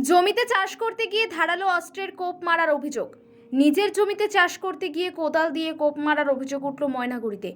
জমিতে চাষ করতে গিয়ে ধারালো অস্ত্রের কোপ মারার অভিযোগ। নিজের জমিতে চাষ করতে গিয়ে কোদাল দিয়ে কোপ মারার অভিযোগ উঠল ময়নাগুড়িতে।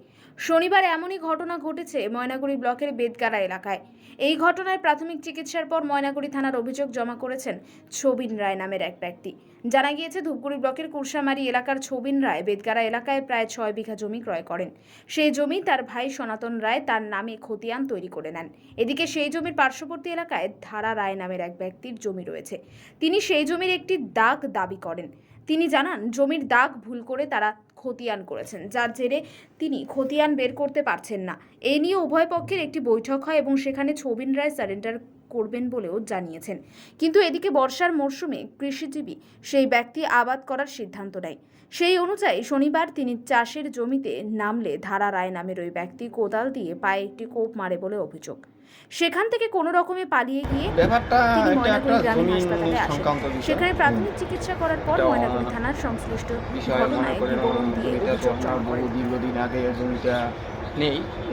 শনিবার এমনই ঘটনা ঘটেছে ময়নাগুড়ি ব্লকের বেদগাড়া এলাকায়। এই ঘটনায় প্রাথমিক চিকিৎসার পর ময়নাগুড়ি থানার অভিযোগ জমা করেছেন ছবিন রায় নামের এক ব্যক্তি। জানা গিয়েছে ধূপগুড়ি ব্লকের কুরসামারি এলাকার ছবিন রায় বেদগাড়া এলাকায় প্রায় 6 বিঘা জমি ক্রয় করেন। সেই জমি তার ভাই সনাতন রায় তার নামে খতিয়ান তৈরি করে নেন। এদিকে সেই জমির পার্শ্ববর্তী এলাকায় ধারা রায় নামের এক ব্যক্তির জমি রয়েছে। তিনি সেই জমির একটি দাগ দাবি করেন। তিনি জানান জমির দাগ ভুল করে তারা খতিয়ান করেছেন, যার জেরে তিনি খতিয়ান বের করতে পারছেন না। এই নিয়ে উভয় পক্ষের একটি বৈঠক হয় এবং সেখানে ছবিন রায় সারেন্ডার করবেন বলেও জানিয়েছেন। কিন্তু এদিকে বর্ষার মরশুমে কৃষিজীবী সেই ব্যক্তি আবাদ করার সিদ্ধান্ত নেয়। সেই অনুযায়ী শনিবার তিনি চাষের জমিতে নামলে ধারা রায় নামের ওই ব্যক্তি কোদাল দিয়ে পায়ে একটি কোপ মারে বলে অভিযোগ। সেখান থেকে কোনো রকমে পালিয়ে গিয়ে তিনি ময়নাগুড়ি গ্রামীণ হাসপাতালে আসেন। সেখানে প্রাথমিক চিকিৎসা করার পর ময়নাগুড়ি থানার সংশ্লিষ্ট ঘটনায় বিবরণ দিয়ে অভিযোগ জমা করেন। দীর্ঘদিন আগে জমিটা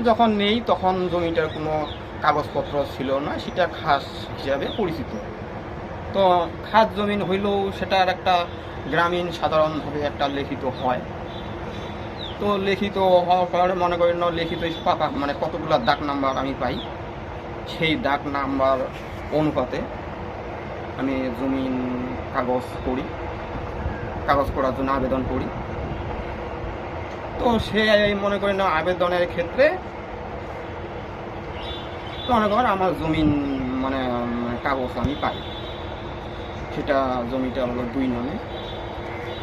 যখন নেই তখন জমিটার কোনো কাগজপত্র ছিল না, সেটা খাস হিসাবে পরিচিত। তো খাস জমিন হইলেও সেটার একটা গ্রামীণ সাধারণভাবে একটা লিখিত হয়। তো লিখিত হওয়ার কারণে মনে করেন লিখিত পাকা মানে কতগুলো দাগ নাম্বার আমি পাই, সেই দাগ নাম্বার অনুপাতে আমি জমিন কাগজ করার জন্য আবেদন করি। তো সে মনে করেন আবেদনের ক্ষেত্রে মনে করেন আমার জমিন মানে কাগজ আমি পাই। সেটা জমিটা হলো 2 নামে,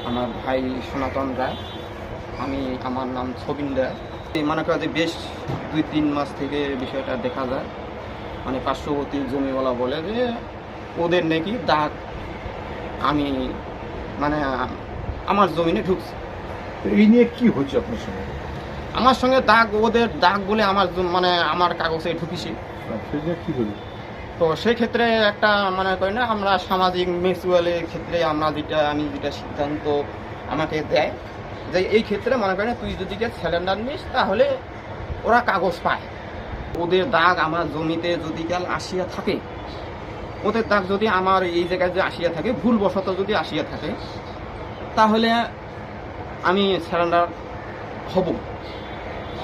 আমার ভাই সনাতন রায়, আমার নাম ছবিন রায়। মনে করেন যে বেশ 2-3 মাস থেকে বিষয়টা দেখা যায়, মানে পার্শ্ববর্তী জমিওয়ালা বলে যে ওদের নাকি দাগ আমি মানে আমার জমিনে ঢুকছে। এই নিয়ে কি হচ্ছে আপনার সঙ্গে? আমার সঙ্গে ওদের দাগ বলে আমার কাগজে ঢুকিছে। কি বলি? তো সেই ক্ষেত্রে একটা মনে করি না আমরা সামাজিক মিউচুয়ালের ক্ষেত্রে আমি যেটা সিদ্ধান্ত আমাকে দেয় যে এই ক্ষেত্রে মনে করি না তুই যদি সিলিন্ডার নিস তাহলে ওরা কাগজ পায়। ওদের দাগ আমার জমিতে যদি আসিয়া থাকে, ওদের দাগ যদি আমার এই জায়গায় যে আসিয়া থাকে, ভুলবশত যদি আসিয়া থাকে, তাহলে আমি সিলিন্ডার হব।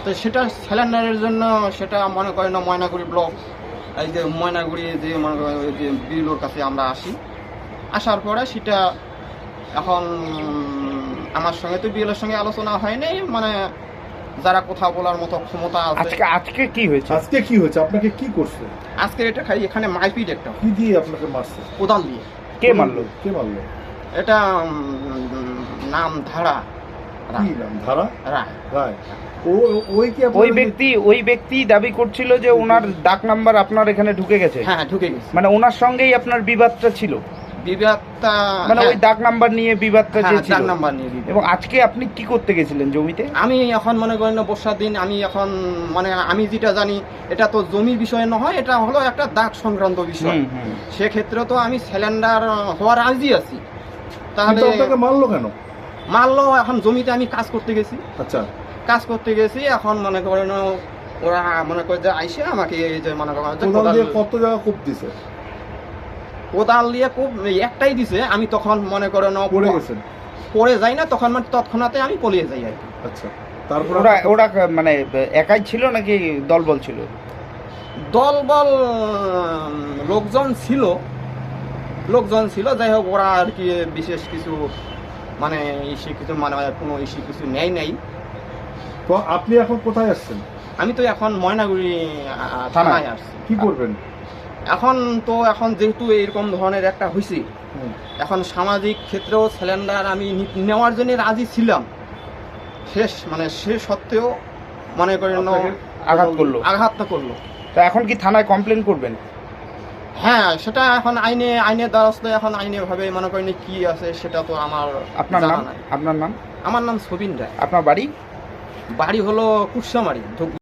তো সেটা সিলিন্ডারের জন্য সেটা মনে করেন ময়নাগুড়ি ব্লক, এই যে ময়নাগুড়ি যে মনে করেন যে বিএলওর কাছে আমরা আসার পরে সেটা এখন আমার সঙ্গে তো বিএলওর সঙ্গে আলোচনা হয়নি, মানে যারা কথা বলার মতো ক্ষমতা আছে। আজকে কি হয়েছে? আপনাকে কি করছে? আজকে এটা এখানে মারপিট একটা। কি দিয়ে আপনাকে মারছে? কোদাল দিয়ে। কে মারলো? এটা নাম ধারা। কি নাম? ধারা রায়। ওই ব্যক্তি দাবি করছিল যে ওনার ডাক নাম্বার আপনার এখানে ঢুকে গেছে। হ্যাঁ, ঢুকে গেছে। মানে ওনার সঙ্গেই আপনার বিবাদটা ছিল। মানে ওই ডাক নাম্বার নিয়ে বিবাদটা ছিল। ডাক নাম্বার নিয়ে। এবং আজকে আপনি কি করতে গেছিলেন জমিতে? আমি এখন মনে করেন বর্ষার দিন আমি এখন আমি যেটা জানি এটা তো জমি বিষয় নয়, এটা হলো একটা দাগ সংক্রান্ত বিষয়। সেক্ষেত্রে তো আমি সিলিন্ডার হওয়ার রাজি আছি। তাহলে মারলো কেন? মারলো এখন জমিতে আমি কাজ করতে গেছি। আচ্ছা, কাজ করতে গেছি, এখন মনে করেন ওরা মনে করে যে আইসে আমাকে এই যে মনে করেন কত জায়গা কোপ দিছে? কোদাল দিয়ে কোপ একটাই দিছে। আমি তখন মনে করেন পড়ে যাই না, তখন তৎক্ষণাতে আমি পলিয়ে যাই আর কি। আচ্ছা, তারপর ওরা মানে একাই ছিল নাকি দলবল ছিল? দলবল লোকজন ছিল, যাই হোক ওরা আর কি বিশেষ কিছু কোনো ইস্যু কিছু নেই। তো আপনি এখন কোথায় আসছেন? আমি তো এখন ময়নাগুড়ি থানায় আসছি। কি করবেন এখন যেহেতু এরকম ধরনের একটা হয়েছে, এখন সামাজিক ক্ষেত্রেও সিলিন্ডার আমি নেওয়ার জন্য রাজি ছিলাম, সে সত্ত্বেও মনে করেন আঘাতটা করলো। তো এখন কি থানায় কমপ্লেন করবেন? হ্যাঁ, সেটা এখন আইনের দ্বারস্থ। এখন আইনে ভাবে মনে করেন কি আছে সেটা তো আপনার নাম? আমার নাম ছবিন রায়। আপনার বাড়ি হলো কুরসামারি।